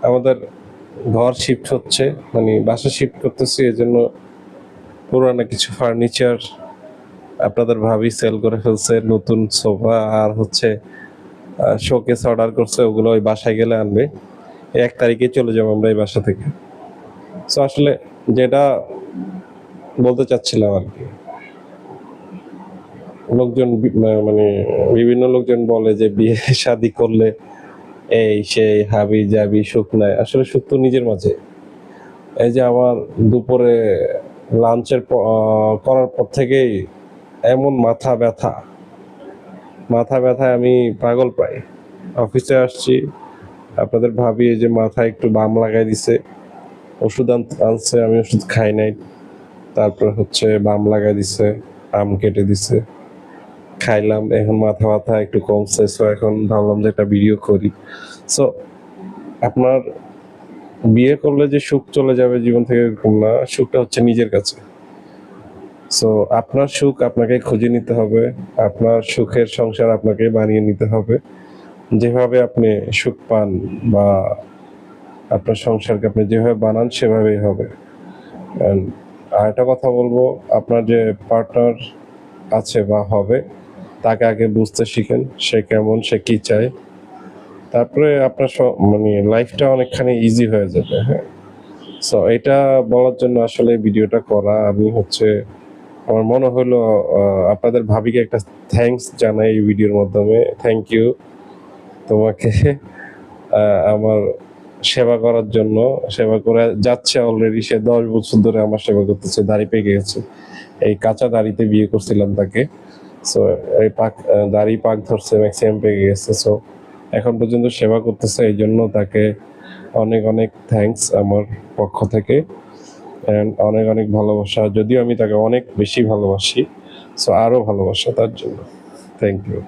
আমাদের ঘর শিফট হচ্ছে, মানে বাসা শিফট করতেছি, এজন্য পুরানো কিছু ফার্নিচার আপনাদের ভাবি সেল করে ফেলছে, নতুন সোফা আর হচ্ছে শোকেস অর্ডার করছে, ওগুলো ওই বাসায় গেলে আনবে। 1 তারিখে চলে যাবো আমরা এই বাসা থেকে। সো আসলে যেটা বলতে চাচ্ছিলাম আর কি, লোকজন মানে বিভিন্ন লোকজন বলে যে বিয়ে শাদী করলে এই সেই হাবি জাবি সুখ নাই। আসলে সুখ তো নিজের মাঝে। এই যে আমার দুপুরে লাঞ্চের করার পর থেকেই এমন মাথা ব্যথায় আমি পাগল প্রায়। অফিসে আসছি, আপনাদের ভাবি এই যে মাথায় একটু বাম লাগাই দিছে, ওষুধ আনছে, আমি ওষুধ খাই নাই। তারপর হচ্ছে বাম লাগাই দিছে, আম কেটে দিছে, খাইলাম, এখন মাথা ব্যথা একটু কমছে। সো এখন ভাবলাম যে একটা ভিডিও করি। সো আপনার বিয়ে করলে যে সুখ চলে যাবে জীবন থেকে, এরকম না। সুখটা হচ্ছে নিজের কাছে। সো আপনার সুখ আপনাকে খুঁজে নিতে হবে, আপনার সুখের সংসার আপনাকে বানিয়ে নিতে হবে। যেভাবে আপনি সুখ পান বা আপনার সংসারকে আপনি যেভাবে বানান সেভাবেই হবে। আর একটা কথা বলবো, আপনার যে পার্টনার আছে বা হবে, তাকে আগে বুঝতে শিখেন, সে কেমন, সে কি চায়। তারপরে আপনার মানে লাইফটা অনেকখানি ইজি হয়ে যাবে। হ্যাঁ, সো এটা বলার জন্য আসলে ভিডিওটা করা। আমি হচ্ছে আমার মনে হলো আপনাদের ভাবিকে একটা থ্যাঙ্কস জানাই এই ভিডিওর মাধ্যমে। থ্যাংক ইউ তোমাকে আমার সেবা করার জন্য। সেবা করে যাচ্ছে অলরেডি, সে 10 বছর ধরে আমার সেবা করতেছে, দাড়ি পেকে গেছে। এই কাঁচা দাড়িতে বিয়ে করছিলাম তাকে। সো এই দাড়ি পাক ধরছে, ম্যাক্সিমাম পেকে গেছে। সো এখন পর্যন্ত সেবা করতেছে, এই জন্য তাকে অনেক অনেক থ্যাঙ্কস আমার পক্ষ থেকে। অ্যান্ড অনেক অনেক ভালোবাসা, যদিও আমি তাকে অনেক বেশি ভালোবাসি। সো আরও ভালোবাসা তার জন্য। Thank you.